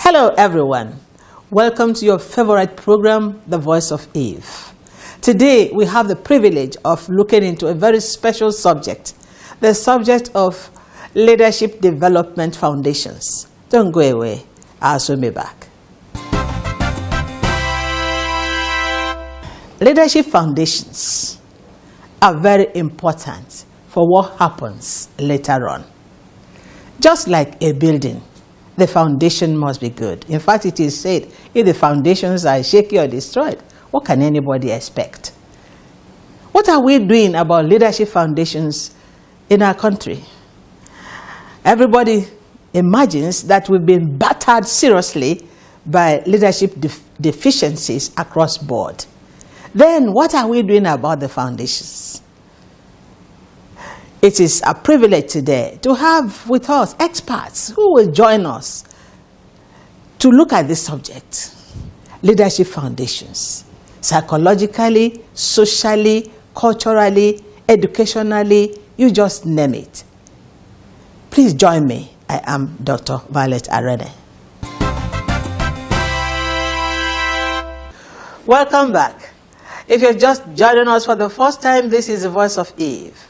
Hello everyone, welcome to your favorite program, The Voice of Eve. Today we have the privilege of looking into a very special subject, the subject of leadership development foundations. Don't go away, I'll soon be back. Leadership foundations are very important for what happens later on. Just like a building, the foundation must be good. In fact, it is said, if the foundations are shaky or destroyed, what can anybody expect? What are we doing about leadership foundations in our country? Everybody imagines that we've been battered seriously by leadership deficiencies across board. Then what are we doing about the foundations? It is a privilege today to have with us experts who will join us to look at this subject, leadership foundations, psychologically, socially, culturally, educationally, you just name it. Please join me. I am Dr. Violet Arene. Welcome back. If you're just joining us for the first time, this is the Voice of Eve.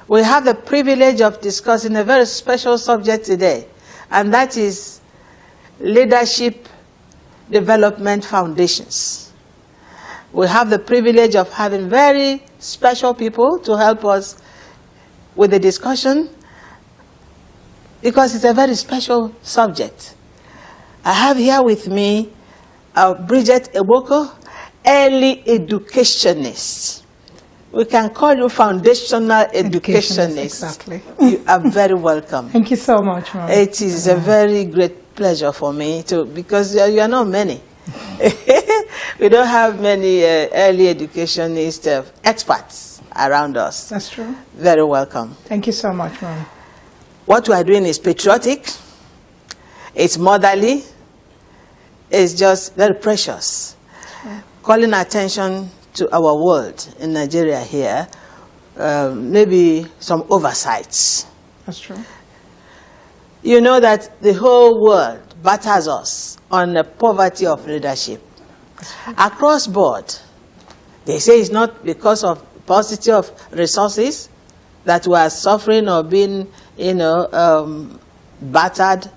We have the privilege of discussing a very special subject today, and that is leadership development foundations. We have the privilege of having very special people to help us with the discussion because it's a very special subject. I have here with me Bridget Ewoko, early educationist. We can call you foundational educationist. Exactly. You are very welcome. Thank you so much, Mom. It is a very great pleasure for me to, because you are not many. We don't have many early educationist experts around us. That's true. Very welcome. Thank you so much, Mom. What we are doing is patriotic. It's motherly. It's just very precious. Calling attention to our world in Nigeria here, maybe some oversights. That's true. You know that the whole world batters us on the poverty of leadership. Across board, they say it's not because of paucity of resources that we are suffering or being, battered.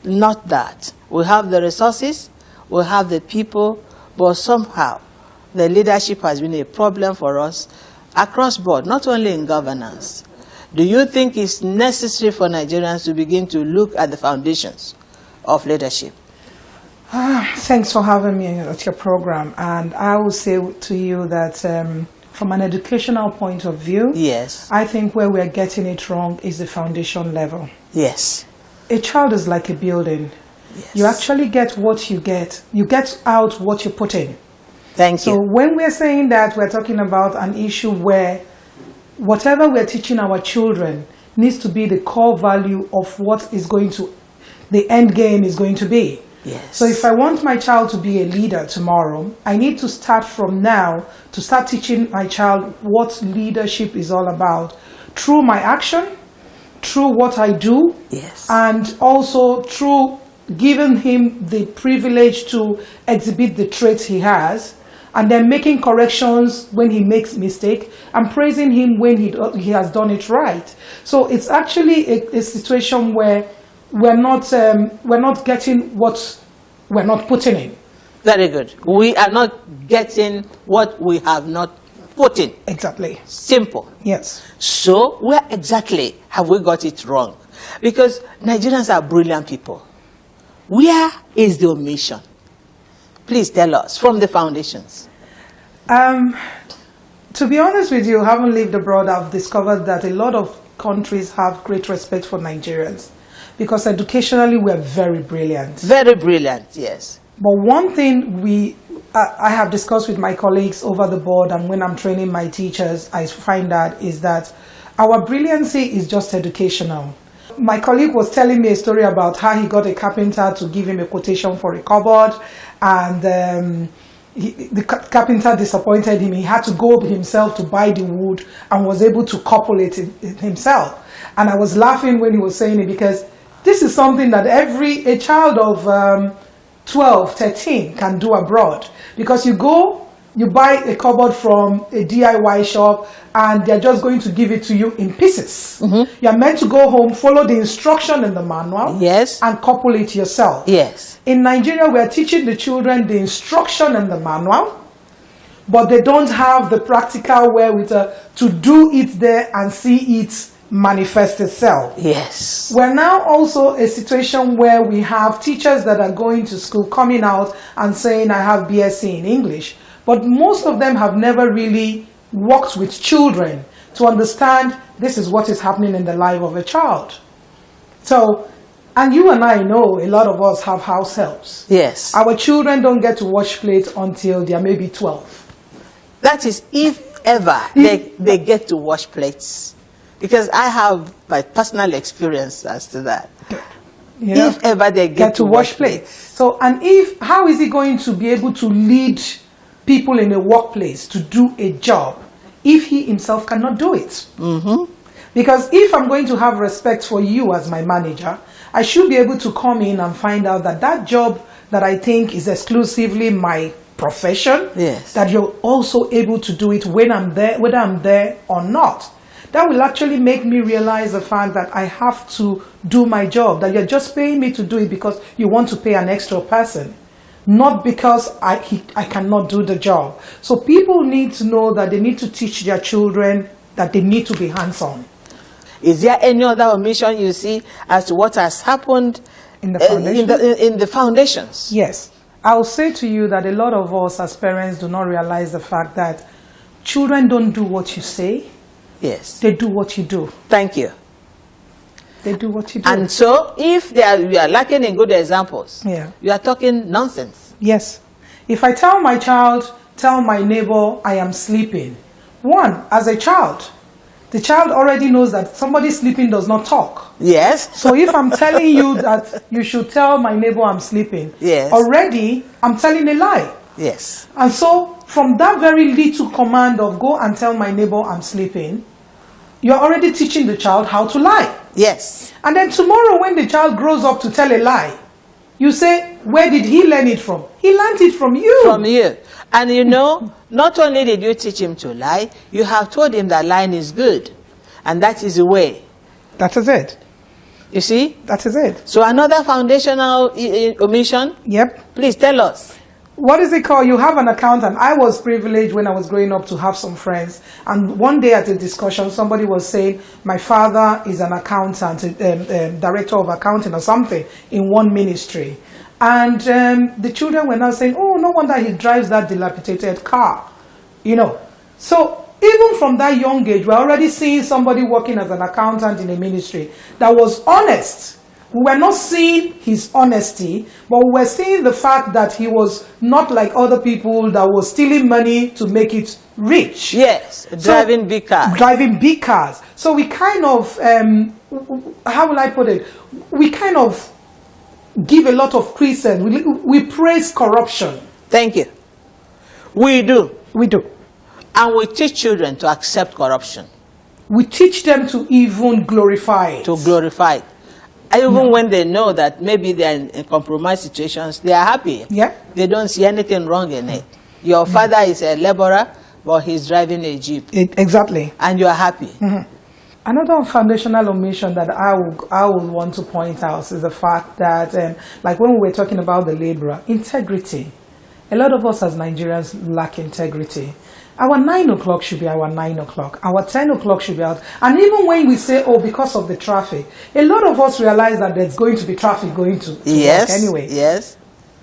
Not that. We have the resources, we have the people, but somehow the leadership has been a problem for us across board, not only in governance. Do you think it's necessary for Nigerians to begin to look at the foundations of leadership? Thanks for having me at your program. And I will say to you that from an educational point of view, yes, I think where we're getting it wrong is the foundation level. Yes. A child is like a building. Yes. You actually get what you get. You get out what you put in. Thank you. So when we're saying that, we're talking about an issue where whatever we're teaching our children needs to be the core value of what is going to, the end game is going to be. Yes. So if I want my child to be a leader tomorrow, I need to start from now to start teaching my child what leadership is all about through my action, through what I do, yes, and also through giving him the privilege to exhibit the traits he has, and then making corrections when he makes mistake, and praising him when he has done it right. So it's actually a situation where we're not getting what we're not putting in. Very good. We are not getting what we have not put in. Exactly. Simple. Yes. So where exactly have we got it wrong? Because Nigerians are brilliant people. Where is the omission? Please tell us from the foundations. To be honest with you, having lived abroad, I've discovered that a lot of countries have great respect for Nigerians because educationally we're very brilliant. Very brilliant, yes. But one thing I have discussed with my colleagues over the board, and when I'm training my teachers, I find that is that our brilliancy is just educational. My colleague was telling me a story about how he got a carpenter to give him a quotation for a cupboard, and the carpenter disappointed him. He had to go himself to buy the wood and was able to couple it himself. And I was laughing when he was saying it because This is something that a child of 12, 13 can do abroad, because you buy a cupboard from a DIY shop and they're just going to give it to you in pieces. You're meant to go home, follow the instruction in the manual, Yes. and couple it yourself. Yes. In Nigeria, we are teaching the children the instruction in the manual, but they don't have the practical wherewithal to do it there and see it manifest itself. Yes. We're now also a situation where we have teachers that are going to school, coming out and saying, I have BSc in English. But most of them have never really worked with children to understand this is what is happening in the life of a child. So, and you and I know a lot of us have house helps. Yes. Our children don't get to wash plates until they are maybe 12. That is if ever they get to wash plates. Because I have my personal experience as to that. Yeah. If ever they get to wash plates. So, and how is he going to be able to lead people in a workplace to do a job if he himself cannot do it? Because if I'm going to have respect for you as my manager, I should be able to come in and find out that that job that I think is exclusively my profession, Yes. that you're also able to do it when I'm there, whether I'm there or not. That will actually make me realize the fact that I have to do my job, that you're just paying me to do it because you want to pay an extra person, not because I cannot do the job. So people need to know that they need to teach their children that they need to be hands-on. Is there any other omission you see as to what has happened In the foundation? in the foundations? Yes. I'll say to you that a lot of us as parents do not realize the fact that children don't do what you say, Yes. they do what you do. Thank you. They do what you do. And so, if you are lacking in good examples, Yeah. you are talking nonsense. Yes. If I tell my child, tell my neighbor I am sleeping, one, as a child, the child already knows that somebody sleeping does not talk. Yes. So if I'm telling you that you should tell my neighbor I'm sleeping, Yes. already I'm telling a lie. Yes. And so from that very little command of go and tell my neighbor I'm sleeping, you're already teaching the child how to lie. Yes. And then tomorrow when the child grows up to tell a lie, you say, where did he learn it from? He learned it from you. From you. And you know, not only did you teach him to lie, you have told him that lying is good. And that is the way. That is it. You see? That is it. So another foundational omission? Yep. Please tell us. What is it called? You have an accountant. I was privileged when I was growing up to have some friends. And one day at a discussion, somebody was saying, my father is an accountant, director of accounting or something in one ministry. And the children were now saying, oh, no wonder he drives that dilapidated car. You know. So even from that young age, we're already seeing somebody working as an accountant in a ministry that was honest. We were not seeing his honesty, but we were seeing the fact that he was not like other people that was stealing money to make it rich. Yes, driving big cars. Driving big cars. So we kind of, how will I put it? We kind of give a lot of credence. We praise corruption. Thank you. We do. We do. And we teach children to accept corruption. We teach them to even glorify it. To glorify it. Even when they know that maybe they're in compromised situations, they are happy. Yeah. They don't see anything wrong in it. Your father is a laborer, but he's driving a Jeep. Exactly. And you are happy. Another foundational omission that I would want to point out is the fact that, like when we were talking about the laborer, integrity. A lot of us as Nigerians lack integrity. Our 9 o'clock should be our 9 o'clock. Our 10 o'clock should be out. And even when we say, oh, because of the traffic, a lot of us realize that there's going to be traffic going to Yes. work anyway. Yes.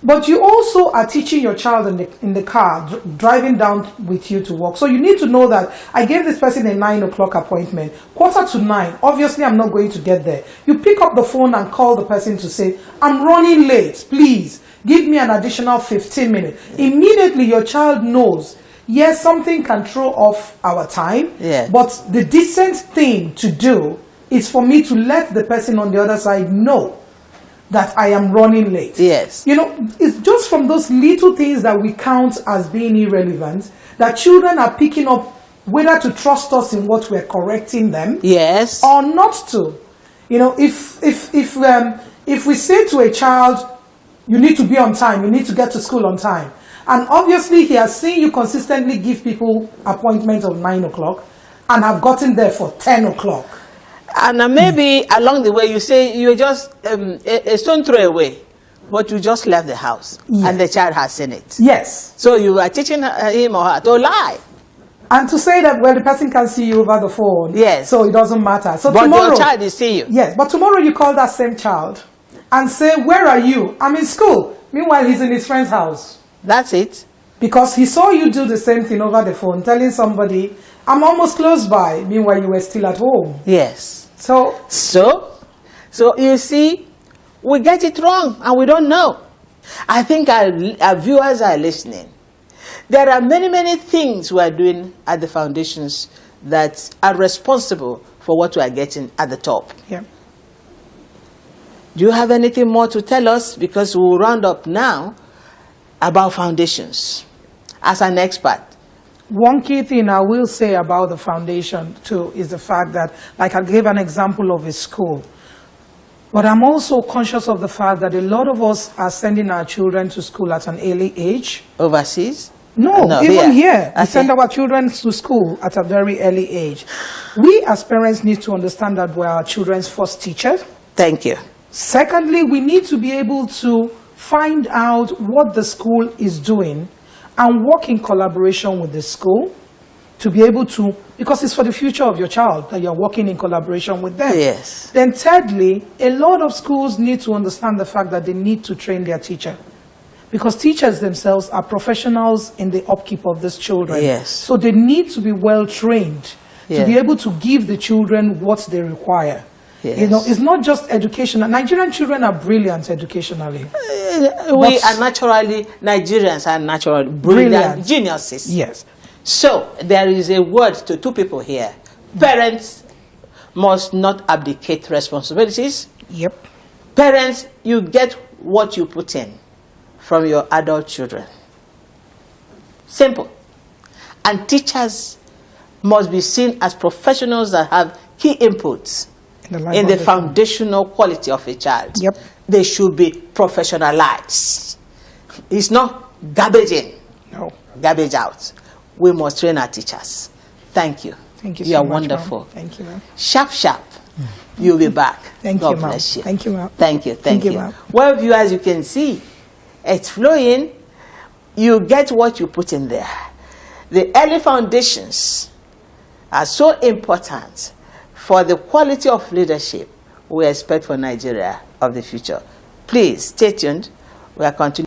But you also are teaching your child in the car, driving down with you to work. So you need to know that I gave this person a 9 o'clock appointment. 8:45, obviously I'm not going to get there. You pick up the phone and call the person to say, I'm running late, please give me an additional 15 minutes. Immediately your child knows, yes, something can throw off our time, but the decent thing to do is for me to let the person on the other side know that I am running late. Yes. You know, it's just from those little things that we count as being irrelevant that children are picking up whether to trust us in what we're correcting them, yes, or not to. You know, if we say to a child, you need to be on time, you need to get to school on time, and obviously he has seen you consistently give people appointments of 9 o'clock and have gotten there for 10 o'clock. And maybe along the way you say you're just a stone throw away, but you just left the house, and the child has seen it. Yes. So you are teaching him or her to lie. And to say that, well, the person can see you over the phone. Yes. So it doesn't matter. So but tomorrow, your child is seeing you. Yes, but tomorrow you call that same child and say, where are you? I'm in school. Meanwhile, he's in his friend's house. That's it. Because he saw you do the same thing over the phone, telling somebody, I'm almost close by. Meanwhile, you were still at home. Yes. So you see, we get it wrong and we don't know. I think our viewers are listening. There are many, many things we are doing at the foundations that are responsible for what we are getting at the top. Yeah. Do you have anything more to tell us? Because we'll round up now about foundations as an expert. One key thing I will say about the foundation too is the fact that, like I gave an example of a school, but I'm also conscious of the fact that a lot of us are sending our children to school at an early age. Overseas? No, even here. We send our children to school at a very early age. We as parents need to understand that we're our children's first teacher. Thank you. Secondly, we need to be able to find out what the school is doing and work in collaboration with the school to be able to, because it's for the future of your child that you're working in collaboration with them. Yes. Then thirdly, a lot of schools need to understand the fact that they need to train their teacher. Because teachers themselves are professionals in the upkeep of these children. Yes. So they need to be well trained to be able to give the children what they require. Yes. You know, it's not just education. Nigerian children are brilliant educationally. Nigerians are naturally brilliant geniuses. Yes. So there is a word to two people here. Parents must not abdicate responsibilities. Yep. Parents, you get what you put in from your adult children. Simple. And teachers must be seen as professionals that have key inputs in the foundational quality of a child. Yep. They should be professionalized. It's not garbage in, no, garbage out. We must train our teachers. Thank you. Thank you You so are much, wonderful. ma'am. Thank you, ma'am. Sharp, sharp. You'll be back. Thank God you, ma'am. bless you. Thank you, ma'am. Thank you. Thank you. ma'am. Well, viewers, you can see it's flowing. You get what you put in there. The early foundations are so important for the quality of leadership we expect for Nigeria of the future. Please stay tuned. We are continuing.